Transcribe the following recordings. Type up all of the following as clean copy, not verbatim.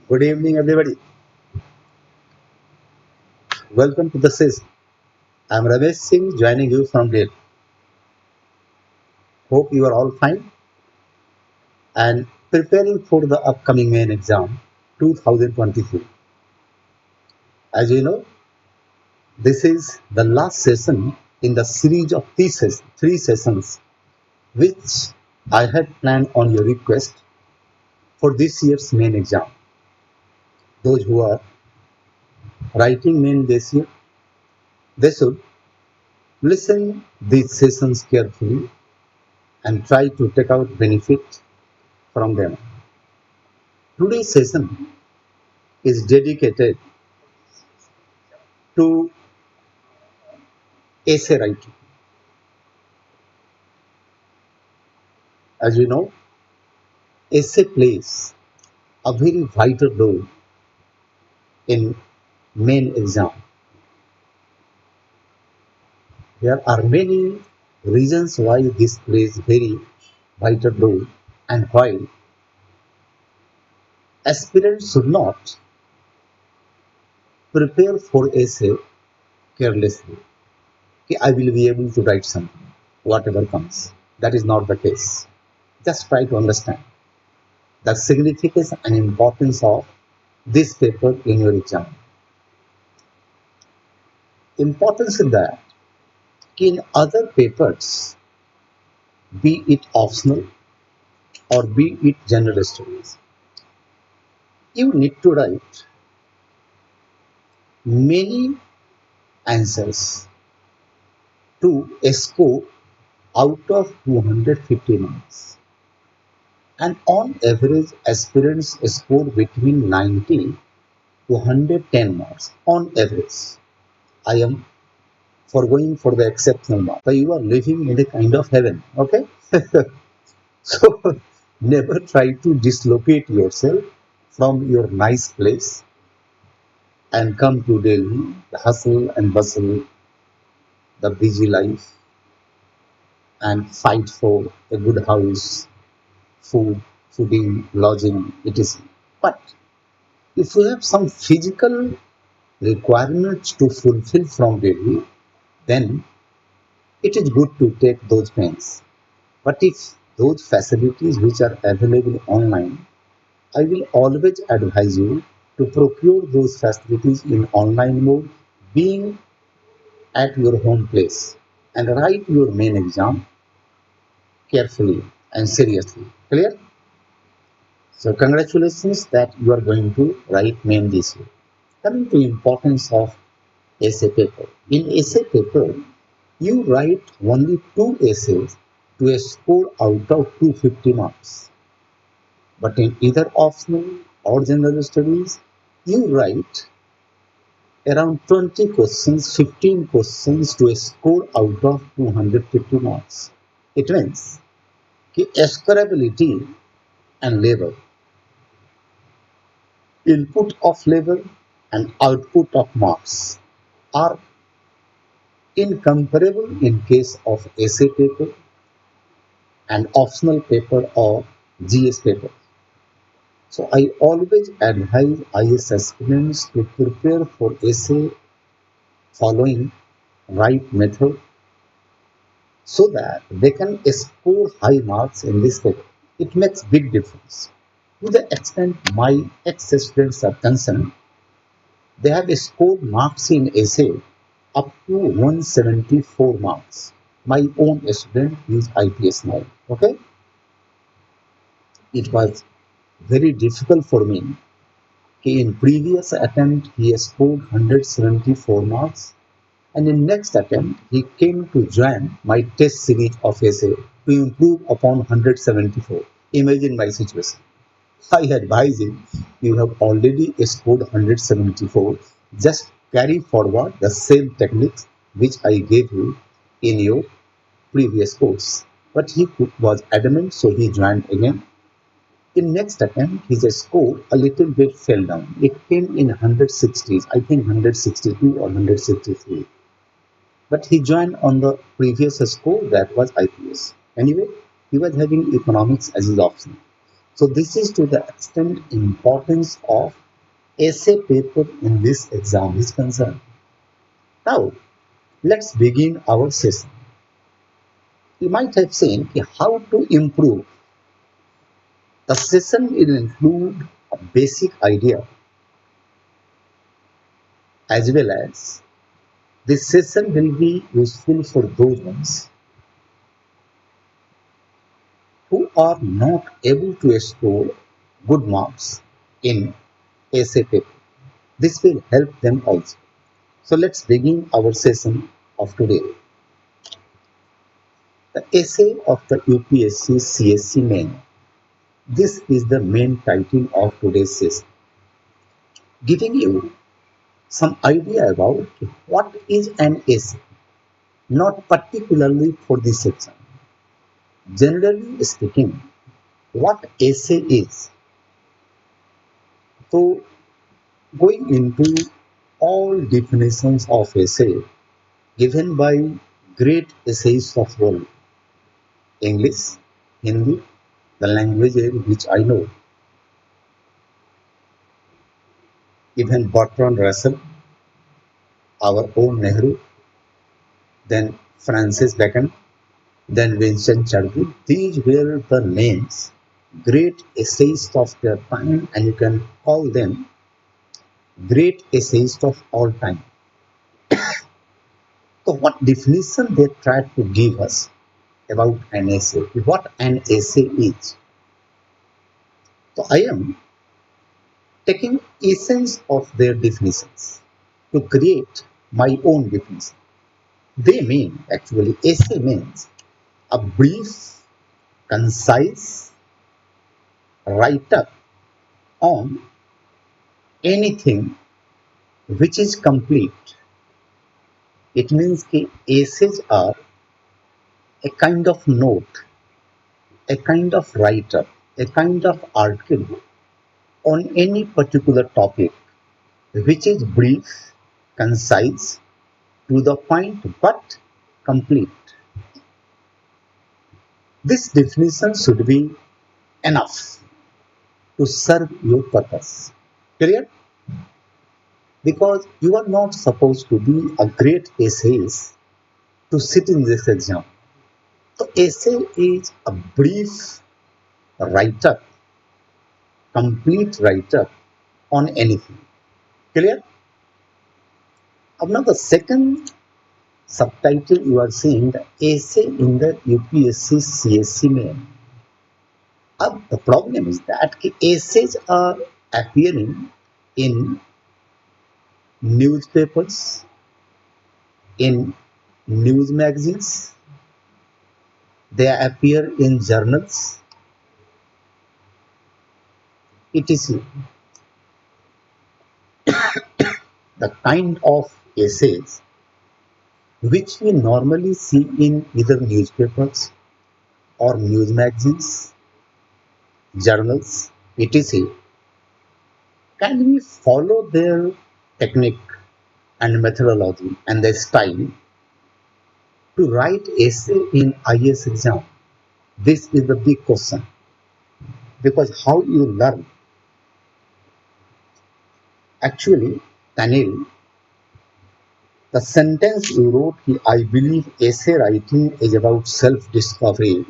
Good evening, everybody. Welcome to the session. I'm Ramesh Singh joining you from Delhi. Hope you are all fine and preparing for the upcoming main exam 2023. As you know, this is the last session in the series of three sessions which I had planned on your request for this year's main exam. Those who are writing main this year, they should listen these sessions carefully and try to take out benefit from them. Today's session is dedicated to essay writing. As you know, essay plays a very vital role in main exam. There are many reasons why this plays very vital role and why aspirants should not prepare for essay carelessly. Okay, I will be able to write something, whatever comes. That is not the case. Just try to understand the significance and importance of this paper in your exam. Importance is that in other papers, be it optional or be it general studies, you need to write many answers to score out of 250 marks. And on average, aspirants score between 90 to 110 marks on average. I am foregoing for the exceptional mark. So you are living in a kind of heaven, okay? So never try to dislocate yourself from your nice place and come to Delhi, the hustle and bustle, the busy life, and fight for a good house, food, fooding, lodging, etc. But if you have some physical requirements to fulfill from Delhi, then it is good to take those pains. But if those facilities which are available online, I will always advise you to procure those facilities in online mode, being at your home place, and write your main exam carefully and seriously. Clear? So congratulations that you are going to write main this year. Coming to importance of essay paper. In essay paper, you write only two essays to a score out of 250 marks. But in either optional or general studies, you write around 20 questions, 15 questions to a score out of 250 marks. It means scorability and labor, input of labor and output of marks are incomparable in case of essay paper and optional paper or GS paper. So I always advise IAS aspirants to prepare for essay following right method so that they can score high marks in this paper. It makes big difference. To the extent my ex-students are concerned, they have scored marks in essay up to 174 marks. My own student is IPS now. Okay, it was very difficult for me. In previous attempt, he scored 174 marks, and in next attempt, he came to join my test series of essay to improve upon 174. Imagine my situation. I advise him, you have already scored 174. Just carry forward the same techniques which I gave you in your previous course. But he was adamant, so he joined again. In next attempt, his score a little bit fell down. It came in 160s, I think 162 or 163. But he joined on the previous score, that was IPS. Anyway, he was having economics as his option. So this is to the extent importance of essay paper in this exam is concerned. Now, let's begin our session. You might have seen how to improve. The session will include a basic idea as well as this session will be useful for those ones who are not able to score good marks in essay paper. This will help them also. So let's begin our session of today. The essay of the UPSC CSC main. This is the main title of today's session, giving you some idea about what is an essay, not particularly for this exam. Generally speaking, what essay is. So, going into all definitions of essay given by great essayists of world, English, Hindi, the language which I know, even Bertrand Russell, our own Nehru, then Francis Bacon, then Vincent Churchill. These were the names, great essayists of their time, and you can call them great essayists of all time. So what definition they try to give us about an essay, what an essay is. So I am taking essence of their definitions to create my own definition. They mean, actually, essay means a brief, concise write-up on anything which is complete. It means that essays are a kind of note, a kind of write-up, a kind of article on any particular topic which is brief, concise, to the point, but complete. This definition should be enough to serve your purpose. Clear? Because you are not supposed to be a great essayist to sit in this exam. So essay is a brief write-up, complete write-up on anything. Clear? Now the second subtitle you are seeing, the essay in the UPSC CSC main. The problem is that essays are appearing in newspapers, in news magazines, they appear in journals, etc. The kind of essays which we normally see in either newspapers or news magazines, journals, etc. Can we follow their technique and methodology and their style to write essay in IAS exam? This is the big question, because how you learn. Actually, Tanil, the sentence you wrote, I believe essay writing is about self-discovery.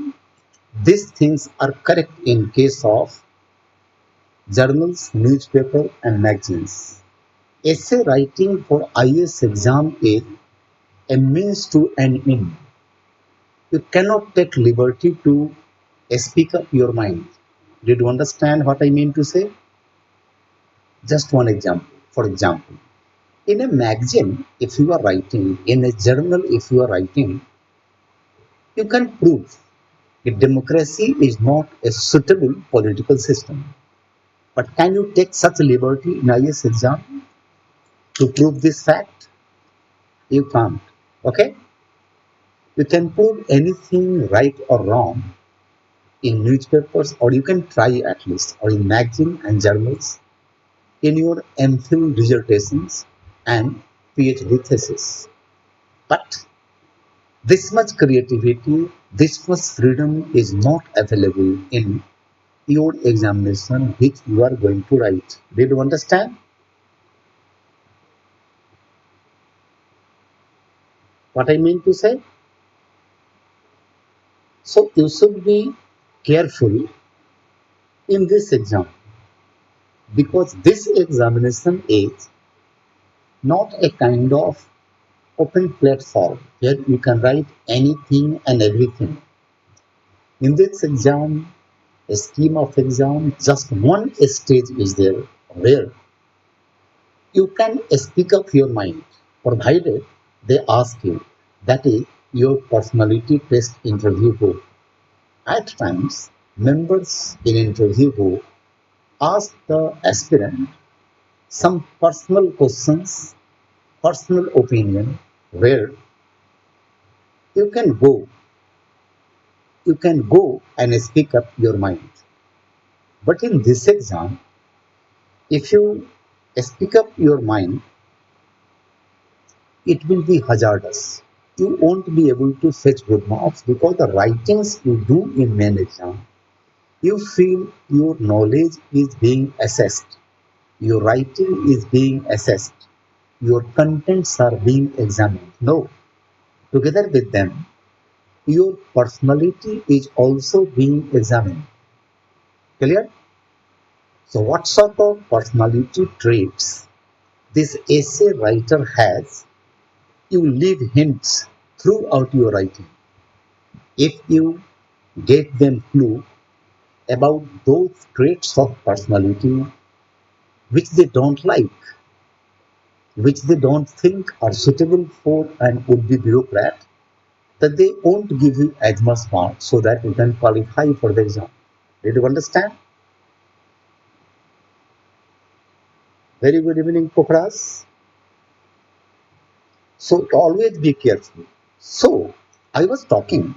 These things are correct in case of journals, newspaper and magazines. Essay writing for IAS exam is a means to an end. You cannot take liberty to speak up your mind. Did you understand what I mean to say? Just one example. For example, in a magazine, if you are writing, in a journal, if you are writing, you can prove that democracy is not a suitable political system. But can you take such liberty in IAS exam to prove this fact? You can't. Okay? You can prove anything right or wrong in newspapers, or you can try at least, or in magazine and journals, in your MPhil dissertations and PhD thesis. But this much creativity, this much freedom is not available in your examination which you are going to write. Did you understand what I mean to say? So you should be careful in this exam because this examination is not a kind of open platform where you can write anything and everything. In this exam, a scheme of exam, just one stage is there where you can speak up your mind, provided they ask you. That is your personality test interview board. At times, members in interview board ask the aspirant some personal questions, personal opinion, where you can go, you can go and speak up your mind. But in this exam, if you speak up your mind, it will be hazardous. You won't be able to fetch good marks because the writings you do in main exam, you feel your knowledge is being assessed, your writing is being assessed, your contents are being examined. No, together with them, your personality is also being examined. Clear? So, what sort of personality traits this essay writer has, you leave hints throughout your writing. If you get them clue about those traits of personality which they don't like, which they don't think are suitable for an would-be bureaucrat, that they won't give you as much marks so that you can qualify for the exam. Did you understand? Very good evening, Pokhras. So always be careful. So I was talking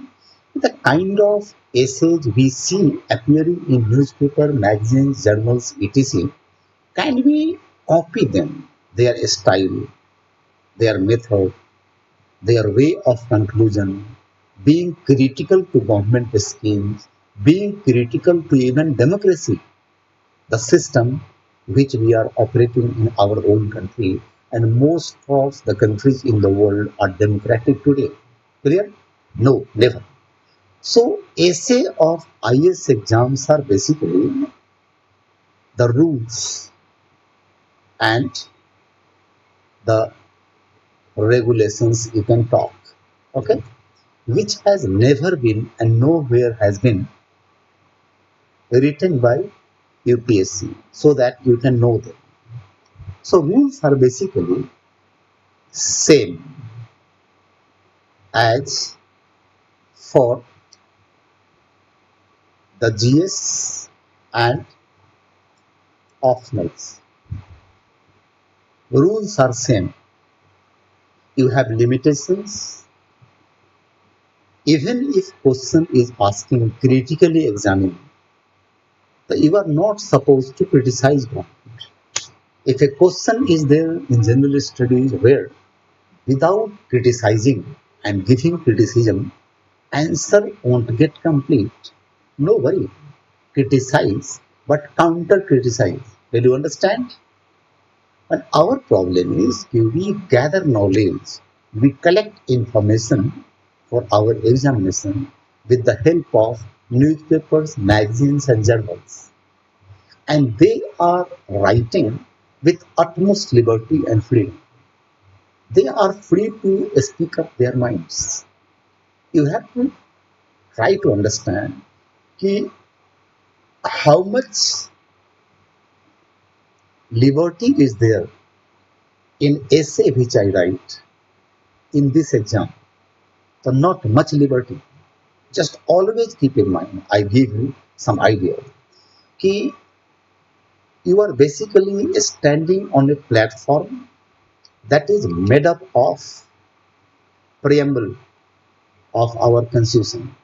the kind of essays we see appearing in newspaper, magazines, journals, etc. Can we copy them? Their style, their method, their way of conclusion, being critical to government schemes, being critical to even democracy, the system which we are operating in our own country, and most of the countries in the world are democratic today. Clear? No, never. So, essay of IAS exams are basically the rules and the regulations you can talk, okay, which has never been and nowhere has been written by UPSC so that you can know them. So rules are basically same as for the GS and optionals. Rules are same. You have limitations. Even if question is asking critically examining, you are not supposed to criticize one. If a question is there in general studies where without criticizing and giving criticism, answer won't get complete. No worry. Criticize, but counter criticize. Did you understand? And our problem is we gather knowledge, we collect information for our examination with the help of newspapers, magazines, and journals. And they are writing with utmost liberty and freedom. They are free to speak up their minds. You have to try to understand how much liberty is there in essay which I write in this exam. So not much liberty. Just always keep in mind, I give you some idea. Ki you are basically standing on a platform that is made up of preamble of our constitution.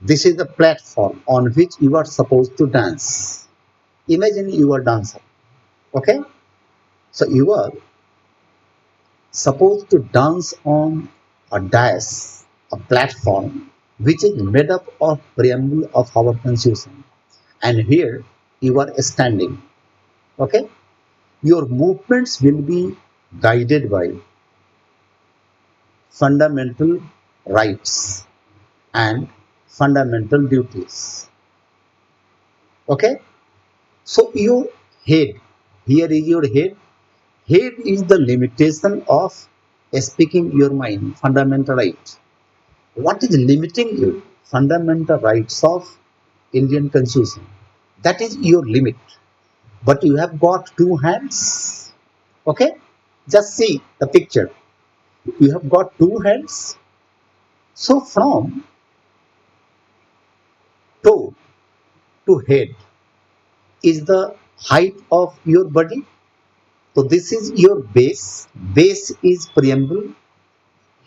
This is the platform on which you are supposed to dance. Imagine you are dancer. Okay? So you are supposed to dance on a dais, a platform which is made up of preamble of our constitution. and here you are standing. Okay, your movements will be guided by fundamental rights and fundamental duties. Okay, so your head, here is your head. Head is the limitation of speaking your mind, fundamental right. What is limiting you? Fundamental rights of Indian Constitution. That is your limit. But you have got two hands. Okay? Just see the picture. You have got two hands. So from toe to head is the height of your body. So this is your base. Base is preamble.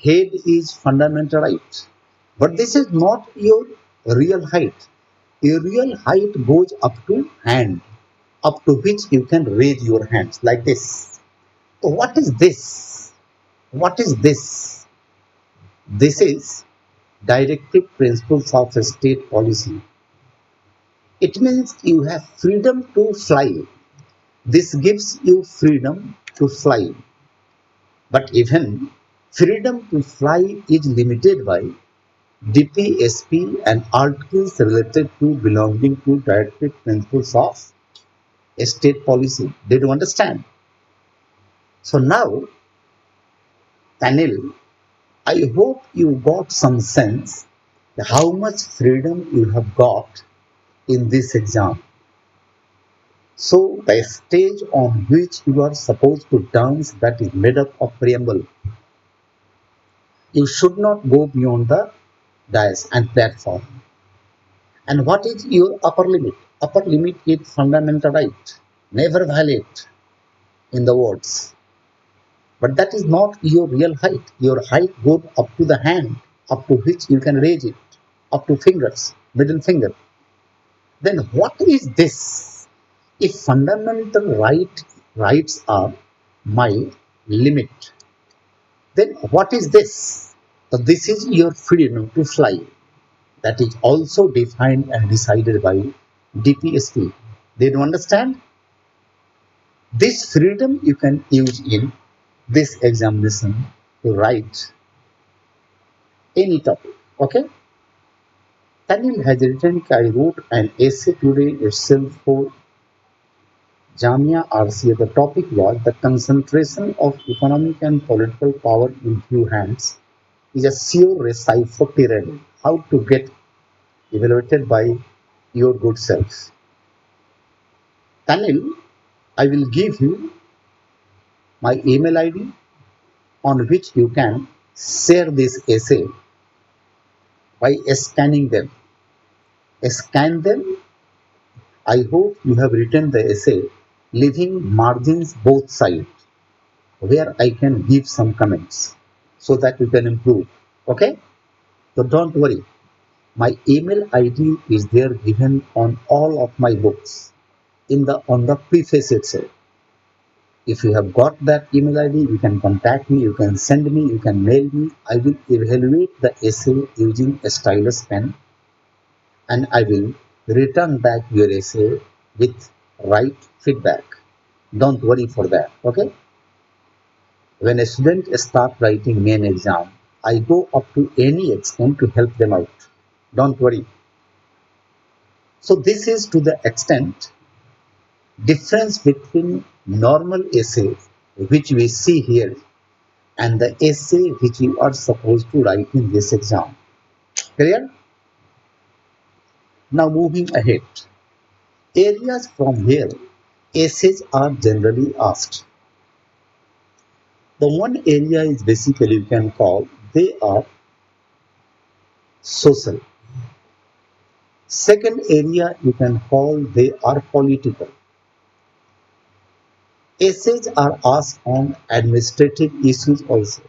Head is fundamental right. But this is not your real height. Your real height goes up to hand, up to which you can raise your hands like this. So what is this? What is this? This is directive principles of state policy. It means you have freedom to fly. This gives you freedom to fly. But even freedom to fly is limited by DPSP and articles related to belonging to directive principles of state policy. Did you understand? So now, panel, I hope you got some sense how much freedom you have got in this exam. So the stage on which you are supposed to dance, that is made up of preamble. You should not go beyond the dais and platform. And what is your upper limit? Upper limit is fundamental right. Never violate in the words. But that is not your real height. Your height goes up to the hand, up to which you can raise it, up to fingers, middle finger. Then what is this? If fundamental rights are my limit, then what is this? So this is your freedom to fly. That is also defined and decided by DPSP. Did you understand? This freedom you can use in this examination to write any topic. Okay? Tanil has written, I wrote an essay today itself for Jamia RCA. The topic was the concentration of economic and political power in few hands is a sure recipe for tyranny. How to get evaluated by your good self. Tanil, I will give you my email ID on which you can share this essay by scanning them. Scan them. I hope you have written the essay leaving margins both sides where I can give some comments so that you can improve. Okay? So don't worry. My email ID is there given on all of my books on the preface itself. If you have got that email ID, you can contact me, you can send me, you can mail me. I will evaluate the essay using a stylus pen and I will return back your essay with right feedback. Don't worry for that. Okay? When a student starts writing main exam, I go up to any extent to help them out. Don't worry. So this is to the extent difference between normal essay which we see here and the essay which you are supposed to write in this exam. Clear? Now moving ahead. Areas from where essays are generally asked. The one area is basically you can call they are social. Second area you can call they are political. Essays are asked on administrative issues also.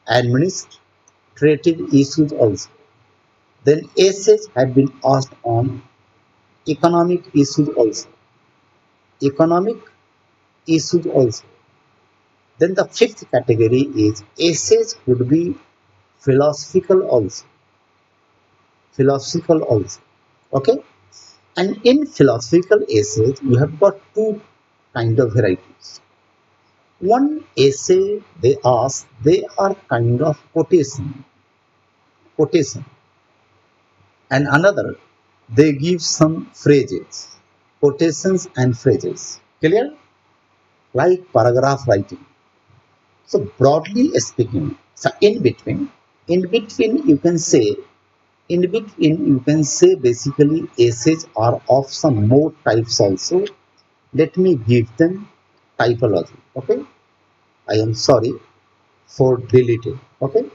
Administrative issues also. Then essays have been asked on economic issues also. Economic issues also. Then the fifth category is essays could be philosophical also. Philosophical also. Okay? And in philosophical essays, you have got two kind of varieties. One essay they ask, they are kind of quotation, and another they give some phrases, quotations and phrases. Clear? Like paragraph writing. So broadly speaking, so in between you can say basically essays are of some more types also. Let me give them typology. Okay, I am sorry for deleting. Okay,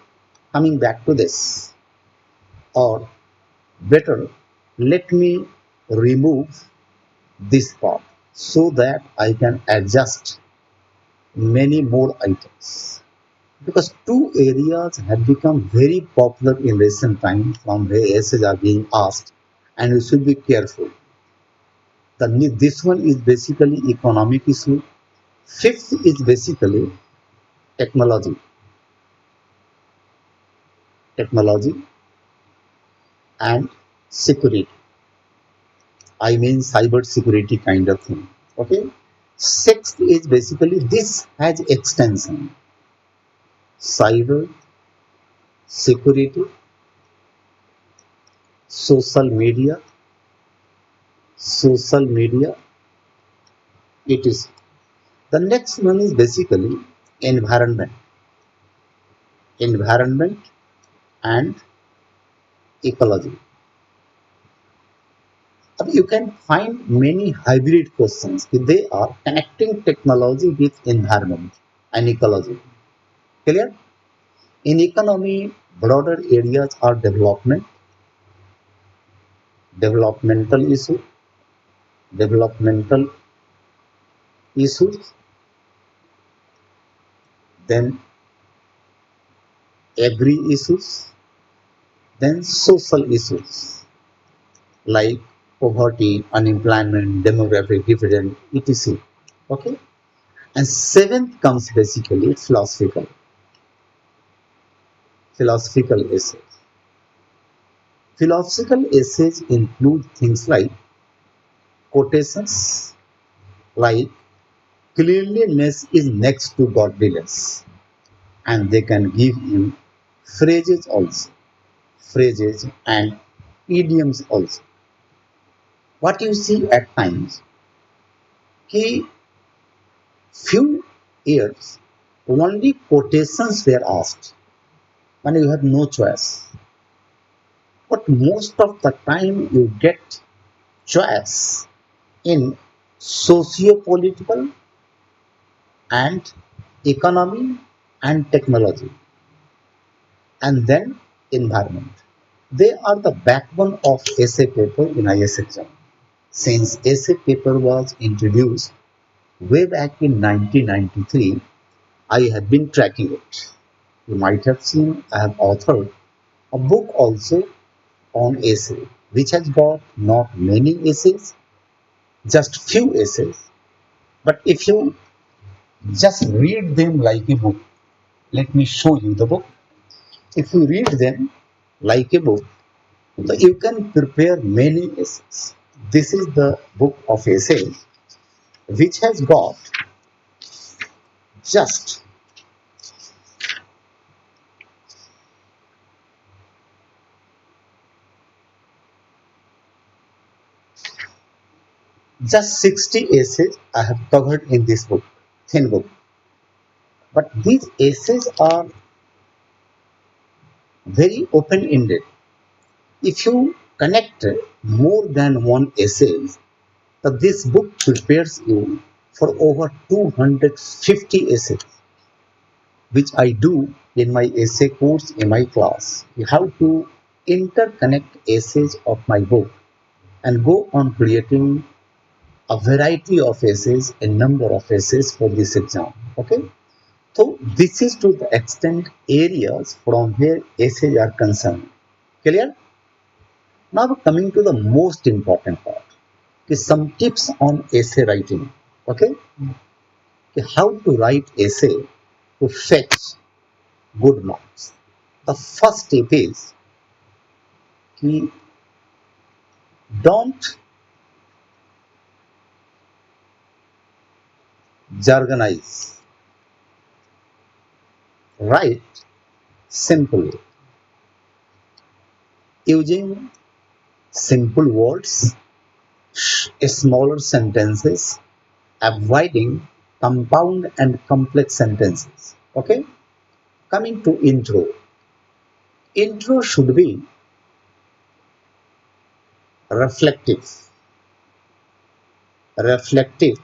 coming back to this, or better, let me remove this part so that I can adjust many more items. Because two areas have become very popular in recent times from where essays are being asked, and you should be careful. This one is basically economic issue. Fifth is basically technology, technology and security. I mean cyber security kind of thing. Okay. Sixth is basically this has extension. Cyber security, social media, social media, it is. The next one is basically environment, environment and ecology. You can find many hybrid questions. They are connecting technology with environment and ecology. Clear? In economy, broader areas are development, developmental issue, developmental issues, then agri issues, then social issues like poverty, unemployment, demographic dividend, etc. Okay? And seventh comes basically philosophical essays. Philosophical essays include things like quotations, like cleanliness is next to godliness, and they can give you phrases also, phrases and idioms also. What you see at times, कि few years only quotations were asked and you have no choice. But most of the time you get choice in socio-political and economy and technology, and then environment. They are the backbone of essay paper in IAS exam. Since essay paper was introduced way back in 1993, I have been tracking it. You might have seen I have authored a book also on essay, which has got not many essays, just few essays. But if you just read them like a book, let me show you the book. If you read them like a book, you can prepare many essays. This is the book of essays, which has got just just 60 essays I have covered in this book, thin book. But these essays are very open-ended. If you connect more than one essay, this book prepares you for over 250 essays, which I do in my essay course in my class. You have to interconnect essays of my book and go on creating a variety of essays, a number of essays for this exam. Okay, so this is to the extent areas from where essays are concerned. Clear? Now coming to the most important part, is some tips on essay writing. Okay, how to write essay to fetch good marks. The first tip is कि don't jargonize. Write simply using simple words, smaller sentences, avoiding compound and complex sentences. Okay, coming to intro. Intro should be reflective, reflective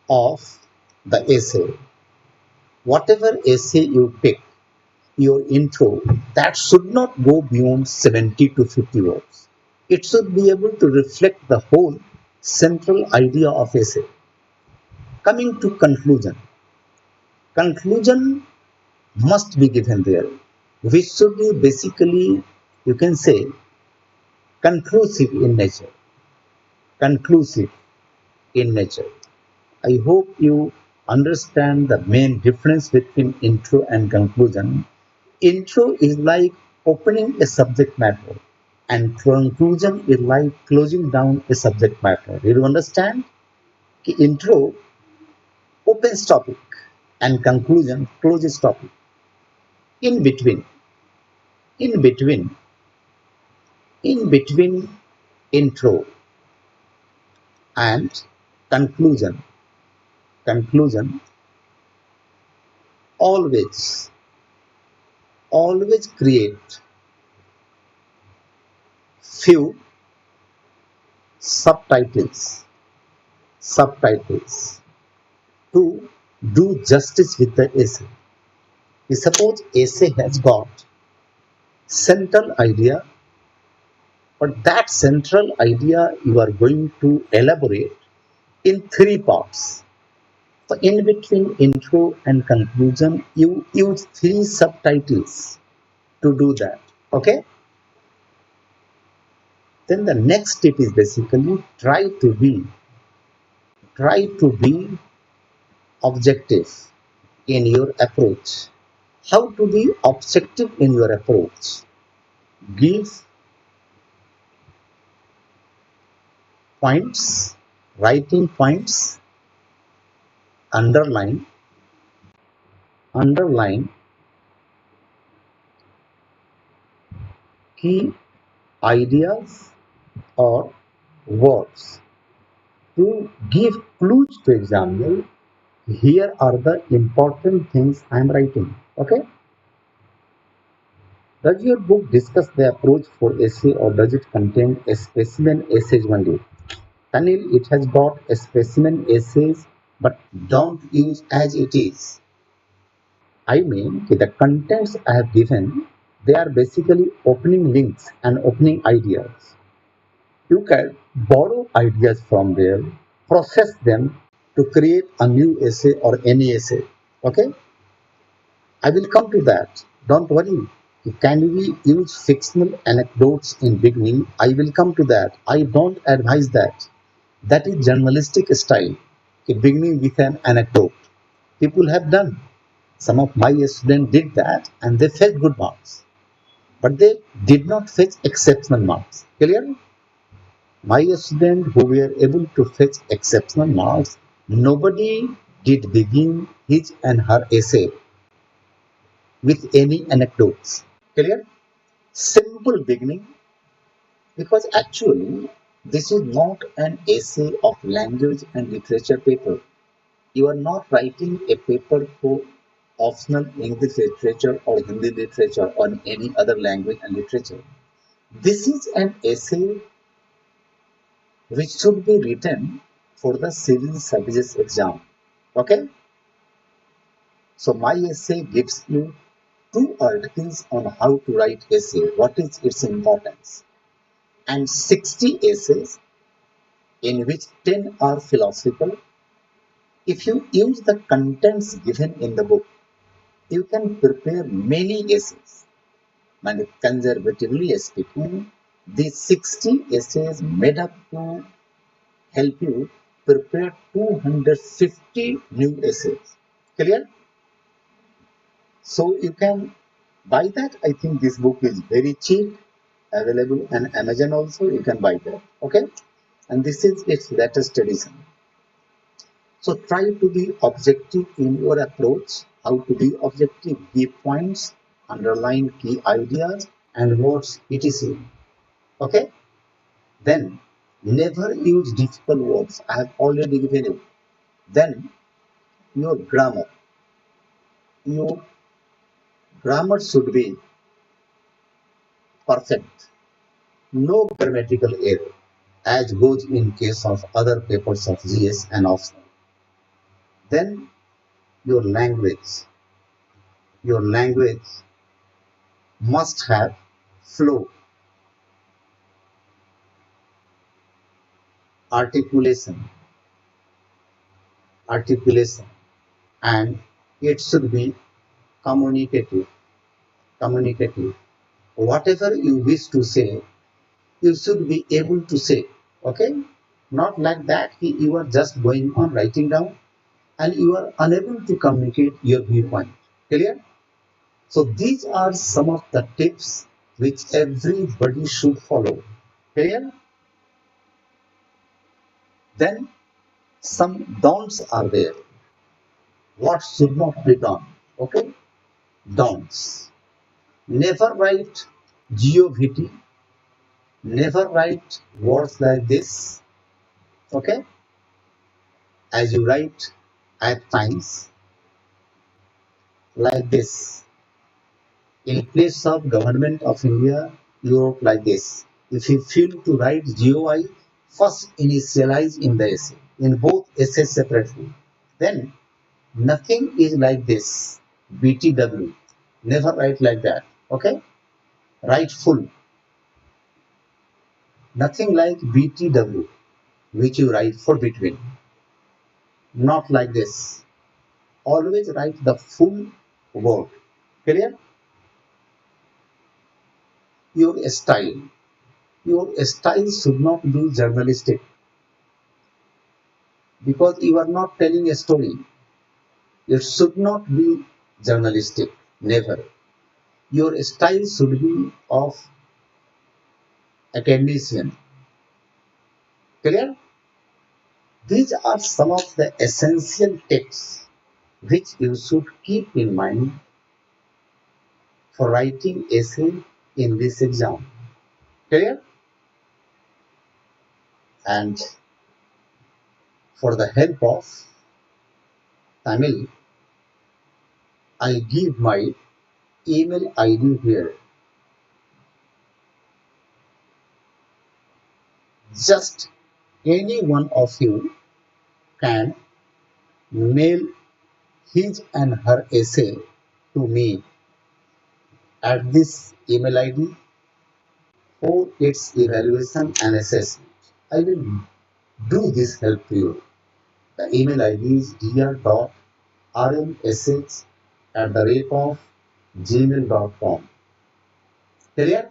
of the essay. Whatever essay you pick, your intro, that should not go beyond 70 to 50 words. It should be able to reflect the whole central idea of essay. Coming to conclusion. Conclusion must be given there, which should be basically, you can say, conclusive in nature. Conclusive in nature. I hope you understand the main difference between intro and conclusion. Intro is like opening a subject matter, and conclusion is like closing down a subject matter. Do you understand? Intro opens topic and conclusion closes topic. In between, in between, in between intro and conclusion, conclusion always, always create few subtitles, subtitles to do justice with the essay. Suppose essay has got central idea, but that central idea you are going to elaborate in three parts. So in between intro and conclusion, you use three subtitles to do that. Okay? Then the next step is basically try to be objective in your approach. How to be objective in your approach? Give points, writing points, underline, underline key ideas or words. To give clues to example, here are the important things I am writing. Okay? Does your book discuss the approach for essay or does it contain a specimen essays only? Tanil, it has got a specimen essays, but don't use as it is. I mean, the contents I have given, they are basically opening links and opening ideas. You can borrow ideas from there, process them to create a new essay or any essay. Okay? I will come to that. Don't worry. Can we use fictional anecdotes in beginning? I will come to that. I don't advise that. That is journalistic style. Beginning with an anecdote. People have done. Some of my students did that and they fetched good marks. But they did not fetch exceptional marks. Clear? My students who were able to fetch exceptional marks, nobody did begin his and her essay with any anecdotes. Clear? Simple beginning, because actually this is not an essay of language and literature paper. You are not writing a paper for optional English literature or Hindi literature or any other language and literature. This is an essay which should be written for the civil services exam. Okay? So my essay gives you two articles on how to write essay, what is its importance, and 60 essays in which 10 are philosophical. If you use the contents given in the book, you can prepare many essays. And conservatively speaking, these 60 essays made up to help you prepare 250 new essays. Clear? So you can buy that. I think this book is very cheap, available on Amazon also. You can buy that. Okay? And this is its latest edition. So try to be objective in your approach. How to be objective? Give points, underline key ideas and words etc. Okay? Then never use difficult words. I have already given you. Then your grammar. Your grammar should be perfect. No grammatical error, as goes in case of other papers of GS and optional. Then your language. Your language must have flow, articulation, articulation, and it should be communicative. Communicative. Whatever you wish to say, you should be able to say. Okay? Not like that you are just going on writing down and you are unable to communicate your viewpoint. Clear? So these are some of the tips which everybody should follow. Clear? Then some don'ts are there. What should not be done? Okay? Don'ts. Never write GOVT. Never write words like this. Okay? As you write at times like this. In place of Government of India, you wrote like this. If you feel to write GOI, first initialize in the essay, in both essays separately. Then nothing is like this. BTW. Never write like that. Okay? Write full. Nothing like BTW, which you write for between. Not like this. Always write the full word. Clear? Your style. Your style should not be journalistic because you are not telling a story. It should not be journalistic. Never. Your style should be of academician. Clear? These are some of the essential tips which you should keep in mind for writing essay in this exam. Clear? And for the help of Tamil, I give my email ID here. Just any one of you can mail his and her essay to me at this email ID for its evaluation and assessment. I will do this help to you. The email ID is dr.rmsh@gmail.com. Clear?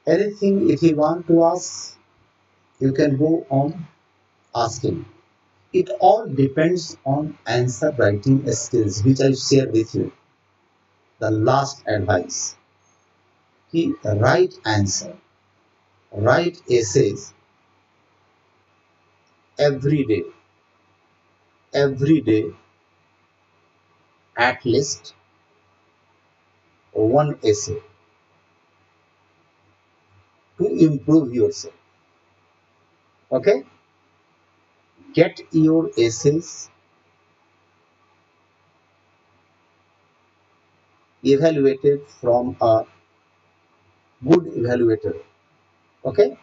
Anything if you want to ask, you can go on asking. It all depends on answer writing skills, which I share with you. The last advice. Write answer. Write essays every day. Every day, at least one essay to improve yourself. Okay? Get your essays evaluated from a good evaluator. Okay?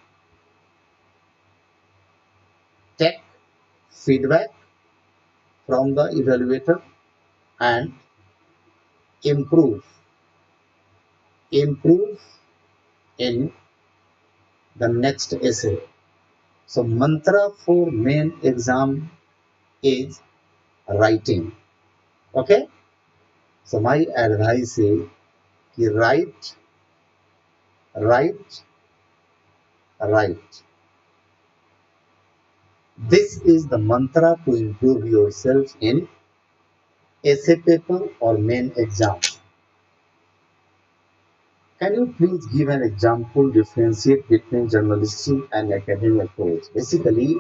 Take feedback from the evaluator and improve. Improve in the next essay. So mantra for main exam is writing. Okay? So my advice is write, write, write. This is the mantra to improve yourself in essay paper or main exam. Can you please give an example, differentiate between journalistic and academic approach? Basically,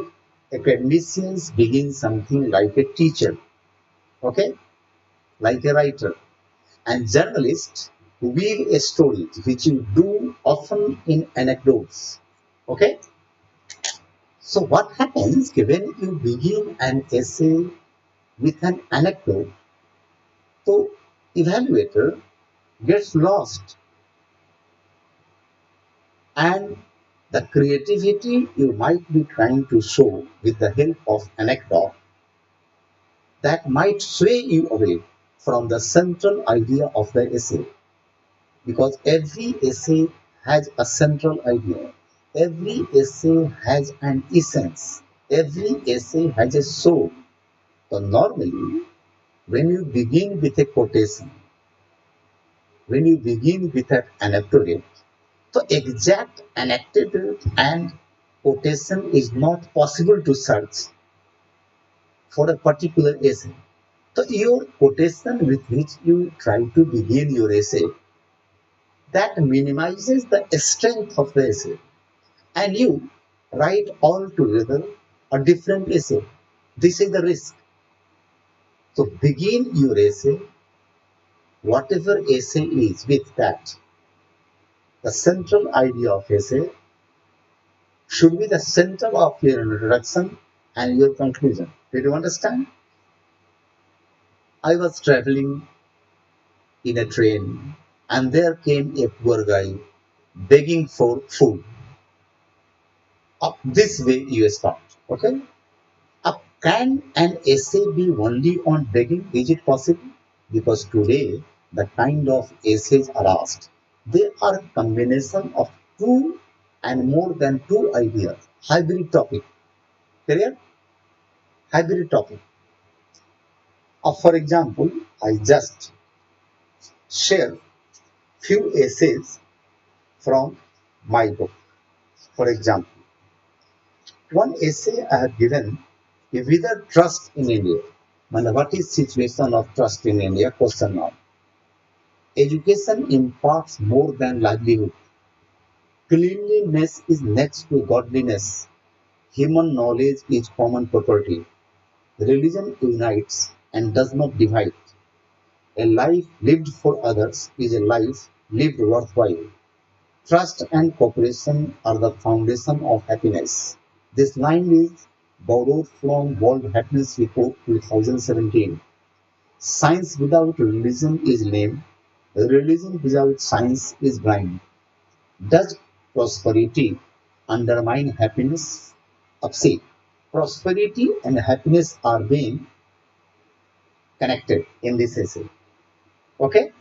Academicians begin something like a teacher, okay, like a writer, and journalists weave a story, which you do often in anecdotes, okay. So what happens when you begin an essay with an anecdote? So evaluator gets lost, and the creativity you might be trying to show with the help of anecdote that might sway you away from the central idea of the essay, because every essay has a central idea, every essay has an essence, every essay has a soul. So normally when you begin with a quotation, when you begin with an anecdote, so exact anecdote and quotation is not possible to search for a particular essay. So your quotation with which you try to begin your essay, that minimizes the strength of the essay, and you write altogether a different essay. This is the risk. So begin your essay, whatever essay is, with that. The central idea of essay should be the center of your introduction and your conclusion. Did you understand? I was traveling in a train, and there came a poor guy begging for food. Up this way you start. Okay? Up, can an essay be only on begging? Is it possible? Because today the kind of essays are asked, they are a combination of two and more than two ideas. Hybrid topic. Clear? Hybrid topic. For example, I just share few essays from my book. For example, one essay I have given is whether trust in India. And what is situation of trust in India? Question mark. Education imparts more than livelihood. Cleanliness is next to godliness. Human knowledge is common property. Religion unites and does not divide. A life lived for others is a life lived worthwhile. Trust and cooperation are the foundation of happiness. This line is borrowed from World Happiness Report 2017. Science without religion is lame. Religion without science is blind. Does prosperity undermine happiness? See, prosperity and happiness are being connected in this essay. Okay?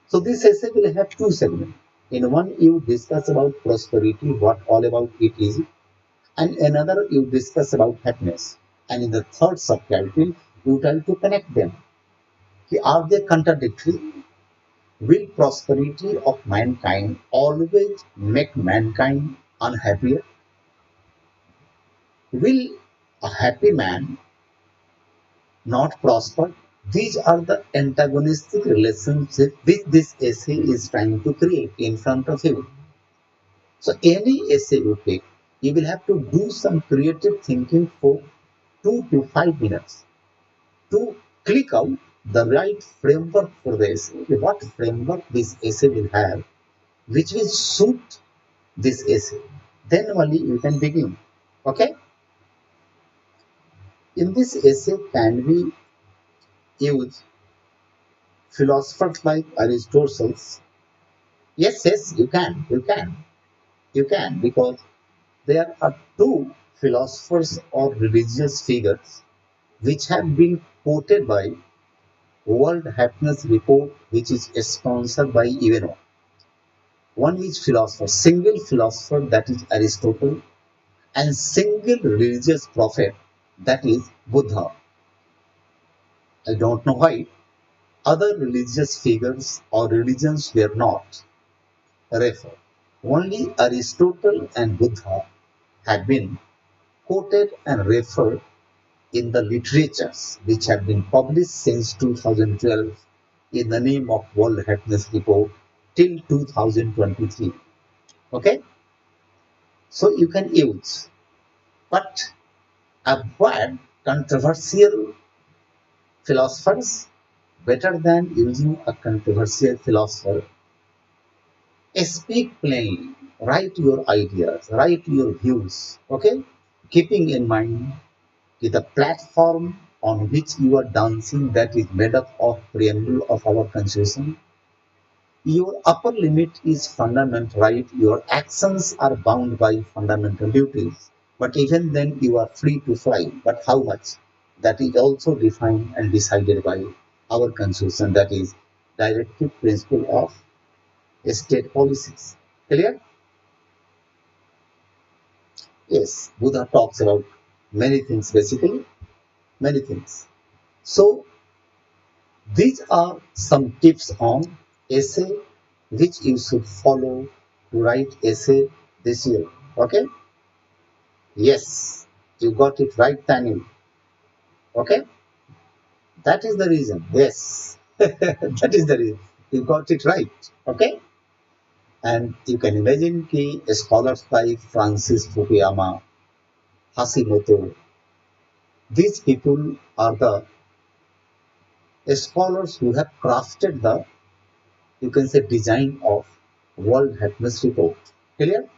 So this essay will have two segments. In one, you discuss about prosperity, what all about it is, and another you discuss about happiness. And in the third subcategory, you try to connect them. Are they contradictory? Will prosperity of mankind always make mankind unhappier? Will a happy man not prosper? These are the antagonistic relationships which this essay is trying to create in front of you. So any essay you take, you will have to do some creative thinking for 2 to 5 minutes to click out the right framework for the essay. What framework this essay will have, which will suit this essay. Then only you can begin. Okay? In this essay, can we use philosophers like Aristotle? Yes, yes, you can. You can, because there are two philosophers or religious figures which have been quoted by World Happiness Report, which is sponsored by UNO. One is philosopher, single philosopher, that is Aristotle, and single religious prophet, that is Buddha. I don't know why other religious figures or religions were not referred. Only Aristotle and Buddha have been quoted and referred in the literatures which have been published since 2012 in the name of World Happiness Report till 2023. Okay? So you can use. But avoid controversial philosophers better than using a controversial philosopher. Speak plainly, write your ideas, write your views, okay? Keeping in mind the platform on which you are dancing that is made up of preamble of our constitution. Your upper limit is fundamental right. Your actions are bound by fundamental duties. But even then, you are free to fly. But how much? That is also defined and decided by our constitution. That is directive principle of state policies. Clear? Yes. Buddha talks about many things, basically, many things. So these are some tips on essay which you should follow to write essay this year. Okay? Yes, you got it right, Daniel. Okay? That is the reason. Yes. That is the reason. You got it right. Okay? And you can imagine ki scholars like Francis Fukuyama, Hashimoto, these people are the scholars who have crafted the, you can say, design of World Happiness Report. Clear?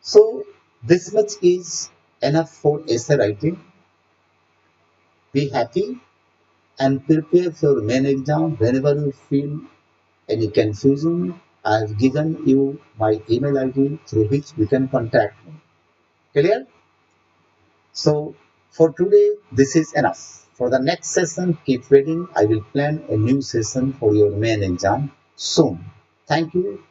So this much is enough for essay writing. Be happy and prepare for main exam whenever you feel any confusion. I have given you my email ID through which you can contact me. Clear? So for today, this is enough. For the next session, keep reading. I will plan a new session for your main exam soon. Thank you.